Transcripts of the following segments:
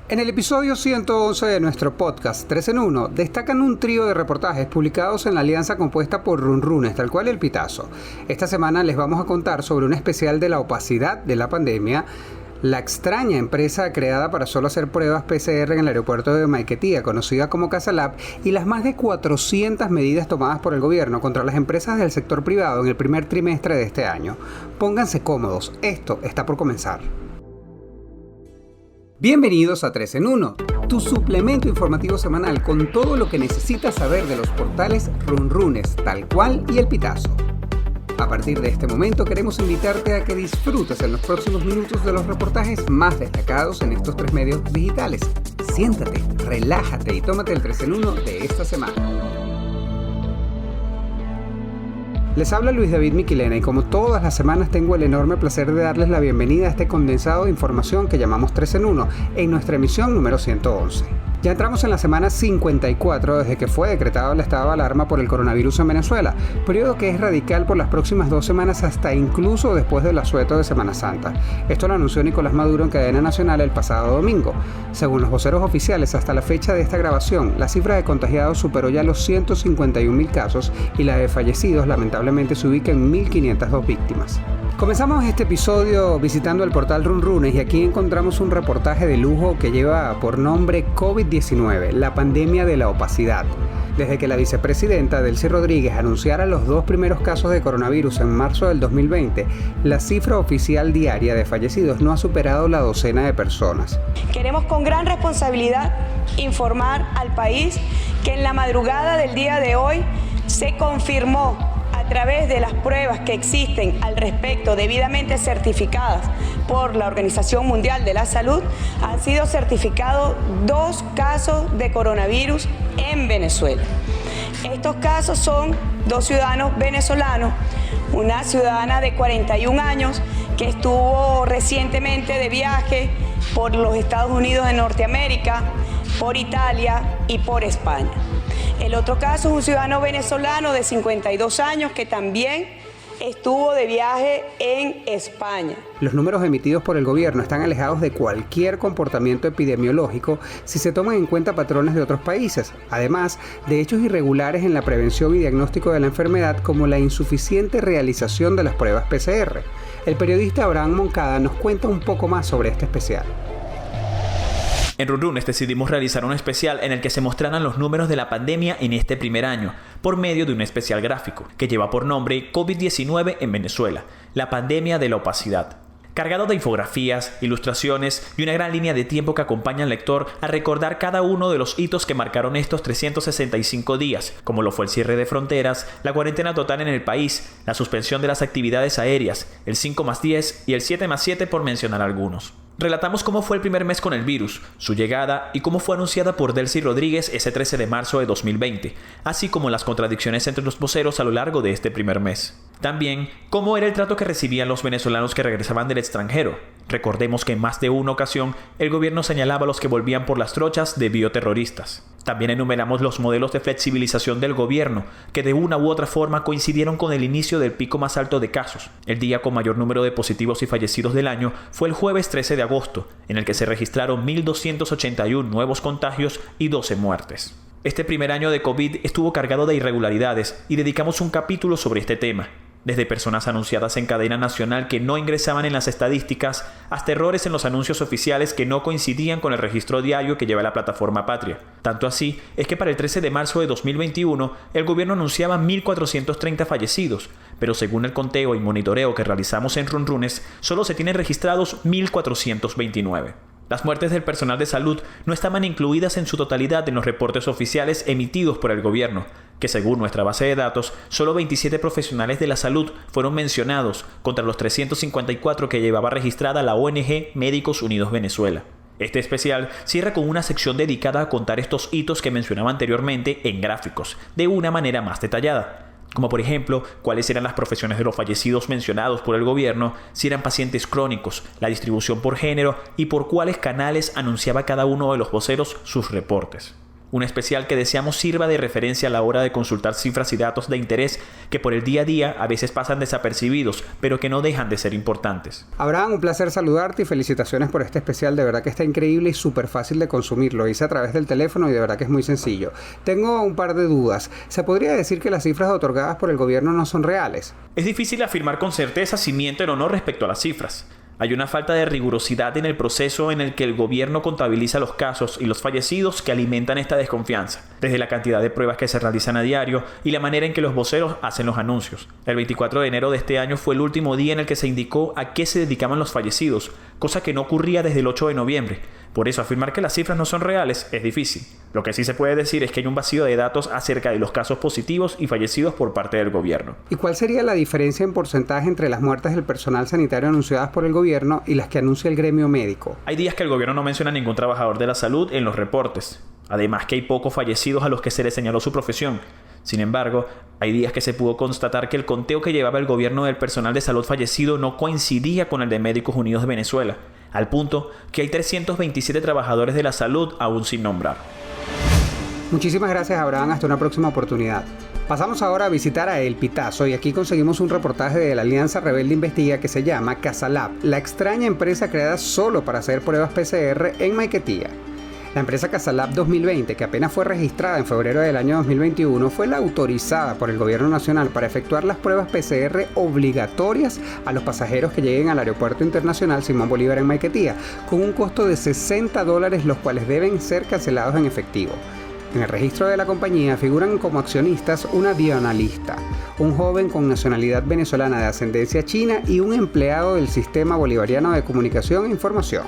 En el episodio 111 de nuestro podcast 3 en 1 destacan un trío de reportajes publicados en la alianza compuesta por Runrunes, tal cual El Pitazo. Esta semana les vamos a contar sobre un especial de la opacidad de la pandemia, la extraña empresa creada para solo hacer pruebas PCR en el aeropuerto de Maiquetía, conocida como Casalab, y las más de 400 medidas tomadas por el gobierno contra las empresas del sector privado en el primer trimestre de este año. Pónganse cómodos, esto está por comenzar. Bienvenidos a 3 en 1, tu suplemento informativo semanal con todo lo que necesitas saber de los portales Runrunes, Tal Cual y El Pitazo. A partir de este momento queremos invitarte a que disfrutes en los próximos minutos de los reportajes más destacados en estos tres medios digitales. Siéntate, relájate y tómate el 3 en 1 de esta semana. Les habla Luis David Miquilena y como todas las semanas tengo el enorme placer de darles la bienvenida a este condensado de información que llamamos 3 en 1 en nuestra emisión número 111. Ya entramos en la semana 54 desde que fue decretado el estado de alarma por el coronavirus en Venezuela, periodo que es radical por las próximas 2 semanas hasta incluso después del asueto de Semana Santa. Esto lo anunció Nicolás Maduro en cadena nacional el pasado domingo. Según los voceros oficiales, hasta la fecha de esta grabación, la cifra de contagiados superó ya los 151.000 casos y la de fallecidos lamentablemente se ubica en 1.502 víctimas. Comenzamos este episodio visitando el portal Runrunes y aquí encontramos un reportaje de lujo que lleva por nombre COVID-19, la pandemia de la opacidad. Desde que la vicepresidenta Delcy Rodríguez anunciara los 2 primeros casos de coronavirus en marzo del 2020, la cifra oficial diaria de fallecidos no ha superado la docena de personas. Queremos con gran responsabilidad informar al país que en la madrugada del día de hoy se confirmó a través de las pruebas que existen al respecto debidamente certificadas por la Organización Mundial de la Salud, han sido certificados 2 casos de coronavirus en Venezuela. Estos casos son 2 ciudadanos venezolanos, una ciudadana de 41 años que estuvo recientemente de viaje por los Estados Unidos de Norteamérica, por Italia y por España. El otro caso es un ciudadano venezolano de 52 años que también estuvo de viaje en España. Los números emitidos por el gobierno están alejados de cualquier comportamiento epidemiológico si se toman en cuenta patrones de otros países, además de hechos irregulares en la prevención y diagnóstico de la enfermedad como la insuficiente realización de las pruebas PCR. El periodista Abraham Moncada nos cuenta un poco más sobre este especial. En Runrunes decidimos realizar un especial en el que se mostraran los números de la pandemia en este primer año, por medio de un especial gráfico, que lleva por nombre COVID-19 en Venezuela, la pandemia de la opacidad. Cargado de infografías, ilustraciones y una gran línea de tiempo que acompaña al lector a recordar cada uno de los hitos que marcaron estos 365 días, como lo fue el cierre de fronteras, la cuarentena total en el país, la suspensión de las actividades aéreas, el 5+10 y el 7+7 por mencionar algunos. Relatamos cómo fue el primer mes con el virus, su llegada y cómo fue anunciada por Delcy Rodríguez ese 13 de marzo de 2020, así como las contradicciones entre los voceros a lo largo de este primer mes. También, cómo era el trato que recibían los venezolanos que regresaban del extranjero. Recordemos que en más de una ocasión el gobierno señalaba a los que volvían por las trochas de bioterroristas. También enumeramos los modelos de flexibilización del gobierno, que de una u otra forma coincidieron con el inicio del pico más alto de casos. El día con mayor número de positivos y fallecidos del año fue el jueves 13 de agosto, en el que se registraron 1.281 nuevos contagios y 12 muertes. Este primer año de COVID estuvo cargado de irregularidades y dedicamos un capítulo sobre este tema. Desde personas anunciadas en cadena nacional que no ingresaban en las estadísticas, hasta errores en los anuncios oficiales que no coincidían con el registro diario que lleva la plataforma Patria. Tanto así es que para el 13 de marzo de 2021, el gobierno anunciaba 1.430 fallecidos, pero según el conteo y monitoreo que realizamos en Runrunes, solo se tienen registrados 1.429. Las muertes del personal de salud no estaban incluidas en su totalidad en los reportes oficiales emitidos por el gobierno, que según nuestra base de datos, solo 27 profesionales de la salud fueron mencionados contra los 354 que llevaba registrada la ONG Médicos Unidos Venezuela. Este especial cierra con una sección dedicada a contar estos hitos que mencionaba anteriormente en gráficos, de una manera más detallada. Como por ejemplo, cuáles eran las profesiones de los fallecidos mencionados por el gobierno, si eran pacientes crónicos, la distribución por género y por cuáles canales anunciaba cada uno de los voceros sus reportes. Un especial que deseamos sirva de referencia a la hora de consultar cifras y datos de interés que por el día a día a veces pasan desapercibidos, pero que no dejan de ser importantes. Abraham, un placer saludarte y felicitaciones por este especial. De verdad que está increíble y súper fácil de consumir. Lo hice a través del teléfono y de verdad que es muy sencillo. Tengo un par de dudas. ¿Se podría decir que las cifras otorgadas por el gobierno no son reales? Es difícil afirmar con certeza si mienten o no respecto a las cifras. Hay una falta de rigurosidad en el proceso en el que el gobierno contabiliza los casos y los fallecidos que alimentan esta desconfianza, desde la cantidad de pruebas que se realizan a diario y la manera en que los voceros hacen los anuncios. El 24 de enero de este año fue el último día en el que se indicó a qué se dedicaban los fallecidos, cosa que no ocurría desde el 8 de noviembre. Por eso afirmar que las cifras no son reales es difícil. Lo que sí se puede decir es que hay un vacío de datos acerca de los casos positivos y fallecidos por parte del gobierno. ¿Y cuál sería la diferencia en porcentaje entre las muertes del personal sanitario anunciadas por el gobierno y las que anuncia el gremio médico? Hay días que el gobierno no menciona a ningún trabajador de la salud en los reportes. Además que hay pocos fallecidos a los que se les señaló su profesión. Sin embargo, hay días que se pudo constatar que el conteo que llevaba el gobierno del personal de salud fallecido no coincidía con el de Médicos Unidos de Venezuela, al punto que hay 327 trabajadores de la salud aún sin nombrar. Muchísimas gracias, Abraham. Hasta una próxima oportunidad. Pasamos ahora a visitar a El Pitazo y aquí conseguimos un reportaje de la Alianza Rebelde Investiga que se llama Casalab, la extraña empresa creada solo para hacer pruebas PCR en Maiquetía. La empresa Casalab 2020, que apenas fue registrada en febrero del año 2021, fue la autorizada por el Gobierno Nacional para efectuar las pruebas PCR obligatorias a los pasajeros que lleguen al Aeropuerto Internacional Simón Bolívar en Maiquetía, con un costo de $60, los cuales deben ser cancelados en efectivo. En el registro de la compañía figuran como accionistas una bioanalista, un joven con nacionalidad venezolana de ascendencia china y un empleado del Sistema Bolivariano de Comunicación e Información.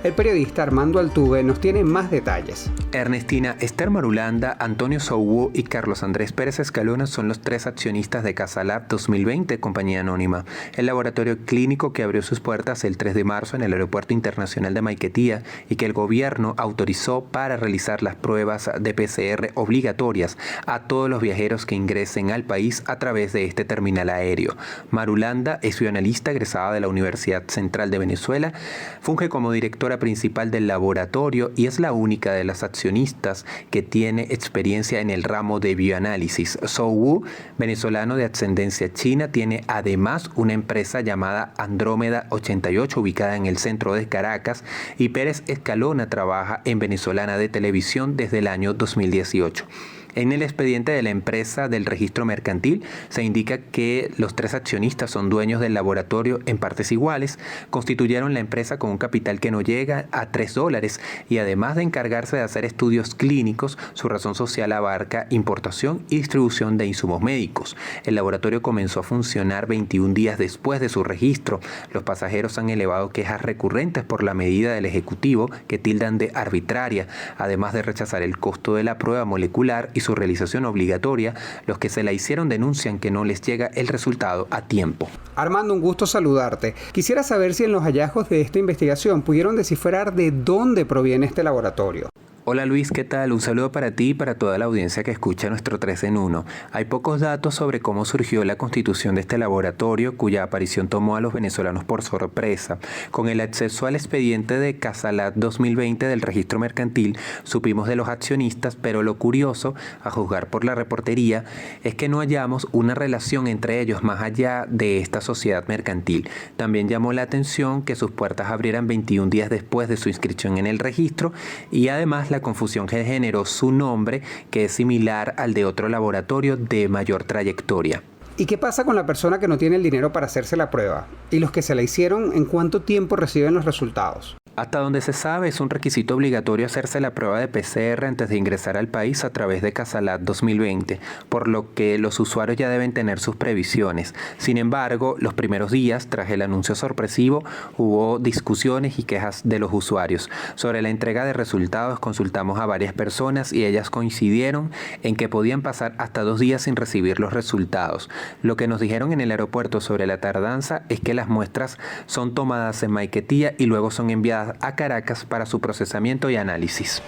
El periodista Armando Altuve nos tiene más detalles. Ernestina Esther Marulanda, Antonio Sowu y Carlos Andrés Pérez Escalona son los tres accionistas de Casalab 2020, compañía anónima, el laboratorio clínico que abrió sus puertas el 3 de marzo en el Aeropuerto Internacional de Maiquetía y que el gobierno autorizó para realizar las pruebas de PCR obligatorias a todos los viajeros que ingresen al país a través de este terminal aéreo. Marulanda es bioanalista egresada de la Universidad Central de Venezuela, funge como directora principal del laboratorio y es la única de las accionistas que tiene experiencia en el ramo de bioanálisis. Sowu, venezolano de ascendencia china, tiene además una empresa llamada Andrómeda 88 ubicada en el centro de Caracas y Pérez Escalona trabaja en Venezolana de Televisión desde el año 2018. En el expediente de la empresa del registro mercantil se indica que los tres accionistas son dueños del laboratorio en partes iguales, constituyeron la empresa con un capital que no llega a $3 y además de encargarse de hacer estudios clínicos, su razón social abarca importación y distribución de insumos médicos. El laboratorio comenzó a funcionar 21 días después de su registro. Los pasajeros han elevado quejas recurrentes por la medida del Ejecutivo que tildan de arbitraria, además de rechazar el costo de la prueba molecular y su realización obligatoria. Los que se la hicieron denuncian que no les llega el resultado a tiempo. Armando, un gusto saludarte. Quisiera saber si en los hallazgos de esta investigación pudieron descifrar de dónde proviene este laboratorio. Hola Luis, ¿qué tal? Un saludo para ti y para toda la audiencia que escucha nuestro 3 en 1. Hay pocos datos sobre cómo surgió la constitución de este laboratorio, cuya aparición tomó a los venezolanos por sorpresa. Con el acceso al expediente de Casalab 2020 del registro mercantil, supimos de los accionistas, pero lo curioso, a juzgar por la reportería, es que no hallamos una relación entre ellos más allá de esta sociedad mercantil. También llamó la atención que sus puertas abrieran 21 días después de su inscripción en el registro y además la confusión que generó su nombre, que es similar al de otro laboratorio de mayor trayectoria. ¿Y qué pasa con la persona que no tiene el dinero para hacerse la prueba? ¿Y los que se la hicieron, en cuánto tiempo reciben los resultados? Hasta donde se sabe, es un requisito obligatorio hacerse la prueba de PCR antes de ingresar al país a través de Casalab 2020, por lo que los usuarios ya deben tener sus previsiones. Sin embargo, los primeros días, tras el anuncio sorpresivo, hubo discusiones y quejas de los usuarios. Sobre la entrega de resultados, consultamos a varias personas y ellas coincidieron en que podían pasar hasta 2 días sin recibir los resultados. Lo que nos dijeron en el aeropuerto sobre la tardanza es que las muestras son tomadas en Maiquetía y luego son enviadas a Caracas para su procesamiento y análisis.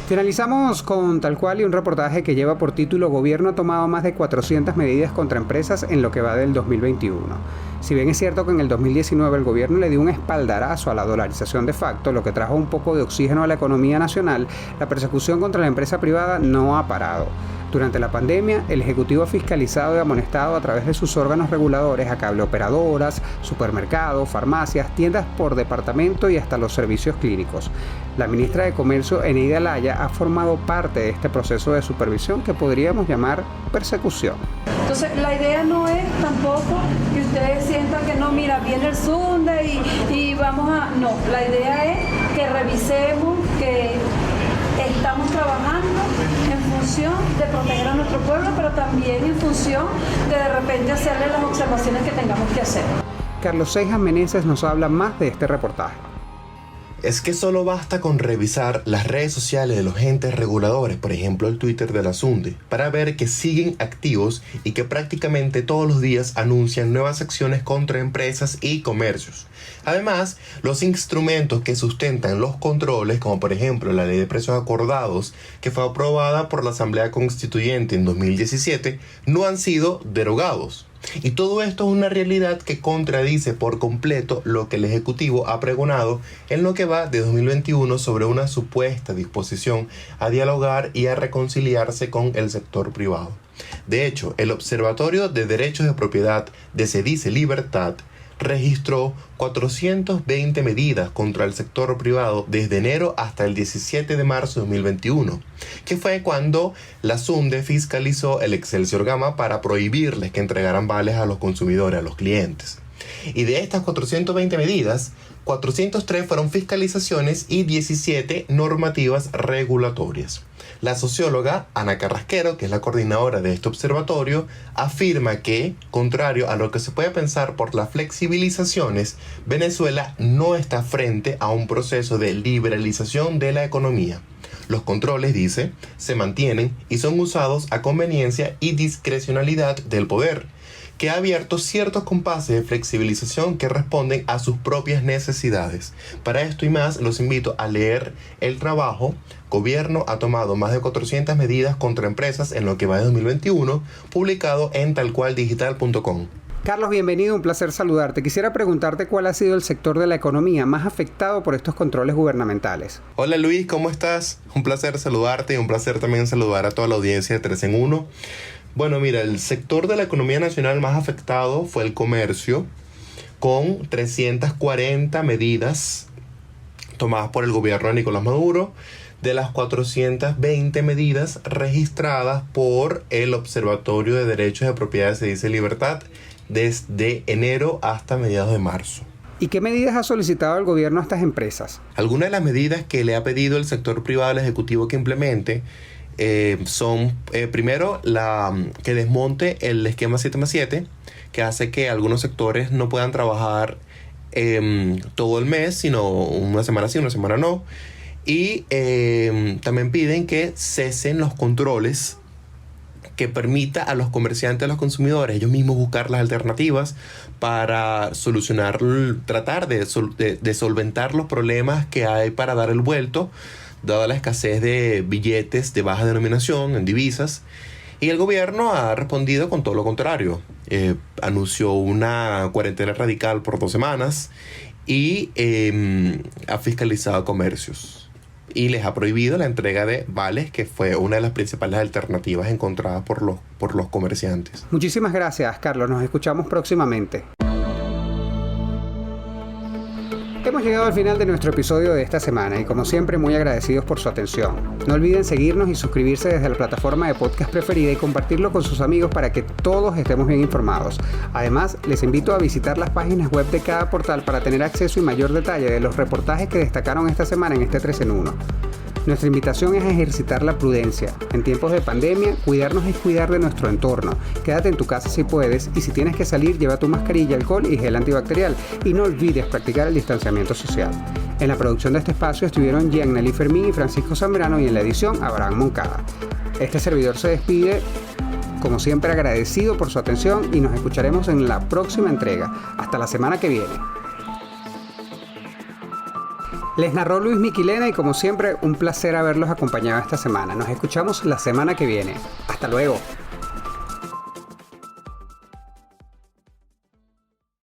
Finalizamos con Tal Cual y un reportaje que lleva por título: Gobierno ha tomado más de 400 medidas contra empresas en lo que va del 2021. Si bien es cierto que en el 2019 el gobierno le dio un espaldarazo a la dolarización de facto, lo que trajo un poco de oxígeno a la economía nacional, la persecución contra la empresa privada no ha parado. Durante la pandemia, el Ejecutivo ha fiscalizado y amonestado a través de sus órganos reguladores a cableoperadoras, supermercados, farmacias, tiendas por departamento y hasta los servicios clínicos. La ministra de Comercio, Eneida Laya, ha formado parte de este proceso de supervisión que podríamos llamar persecución. Entonces, la idea no es tampoco que ustedes sientan que no, mira, viene el Sunday y vamos a... No, la idea es que revisemos, que estamos trabajando en función de proteger a nuestro pueblo, pero también en función de repente hacerle las observaciones que tengamos que hacer. Carlos Seijas Meneses nos habla más de este reportaje. Es que solo basta con revisar las redes sociales de los entes reguladores, por ejemplo el Twitter de la SUNDE, para ver que siguen activos y que prácticamente todos los días anuncian nuevas acciones contra empresas y comercios. Además, los instrumentos que sustentan los controles, como por ejemplo la Ley de Precios Acordados, que fue aprobada por la Asamblea Constituyente en 2017, no han sido derogados. Y todo esto es una realidad que contradice por completo lo que el Ejecutivo ha pregonado en lo que va de 2021 sobre una supuesta disposición a dialogar y a reconciliarse con el sector privado. De hecho, el Observatorio de Derechos de Propiedad de Se Dice Libertad registró 420 medidas contra el sector privado desde enero hasta el 17 de marzo de 2021, que fue cuando la SUNDE fiscalizó el Excelsior Gama para prohibirles que entregaran vales a los consumidores, a los clientes. Y de estas 420 medidas, 403 fueron fiscalizaciones y 17 normativas regulatorias. La socióloga Ana Carrasquero, que es la coordinadora de este observatorio, afirma que, contrario a lo que se puede pensar por las flexibilizaciones, Venezuela no está frente a un proceso de liberalización de la economía. Los controles, dice, se mantienen y son usados a conveniencia y discrecionalidad del poder, que ha abierto ciertos compases de flexibilización que responden a sus propias necesidades. Para esto y más, los invito a leer el trabajo Gobierno ha tomado más de 400 medidas contra empresas en lo que va de 2021, publicado en talcualdigital.com. Carlos, bienvenido, un placer saludarte. Quisiera preguntarte cuál ha sido el sector de la economía más afectado por estos controles gubernamentales. Hola Luis, ¿cómo estás? Un placer saludarte y un placer también saludar a toda la audiencia de 3 en 1. Bueno, mira, el sector de la economía nacional más afectado fue el comercio, con 340 medidas tomadas por el gobierno de Nicolás Maduro, de las 420 medidas registradas por el Observatorio de Derechos de Propiedad Se Dice Libertad desde enero hasta mediados de marzo. ¿Y qué medidas ha solicitado el gobierno a estas empresas? Algunas de las medidas que le ha pedido el sector privado al Ejecutivo que implemente son, primero, que desmonte el esquema 7+7, que hace que algunos sectores no puedan trabajar todo el mes, sino una semana sí, una semana no. Y también piden que cesen los controles que permita a los comerciantes, a los consumidores, ellos mismos buscar las alternativas para solucionar, tratar de solventar los problemas que hay para dar el vuelto, dada la escasez de billetes de baja denominación en divisas. Y el gobierno ha respondido con todo lo contrario. Anunció una cuarentena radical por 2 semanas y ha fiscalizado comercios. Y les ha prohibido la entrega de vales, que fue una de las principales alternativas encontradas por los comerciantes. Muchísimas gracias, Carlos. Nos escuchamos próximamente. Hemos llegado al final de nuestro episodio de esta semana y como siempre muy agradecidos por su atención. No olviden seguirnos y suscribirse desde la plataforma de podcast preferida y compartirlo con sus amigos para que todos estemos bien informados. Además, les invito a visitar las páginas web de cada portal para tener acceso y mayor detalle de los reportajes que destacaron esta semana en este 3 en 1. Nuestra invitación es a ejercitar la prudencia. En tiempos de pandemia, cuidarnos es cuidar de nuestro entorno. Quédate en tu casa si puedes y si tienes que salir, lleva tu mascarilla, alcohol y gel antibacterial. Y no olvides practicar el distanciamiento social. En la producción de este espacio estuvieron Gianelli Fermín y Francisco Zambrano y en la edición Abraham Moncada. Este servidor se despide, como siempre agradecido por su atención y nos escucharemos en la próxima entrega. Hasta la semana que viene. Les narró Luis Miquilena y como siempre un placer haberlos acompañado esta semana. Nos escuchamos la semana que viene. Hasta luego.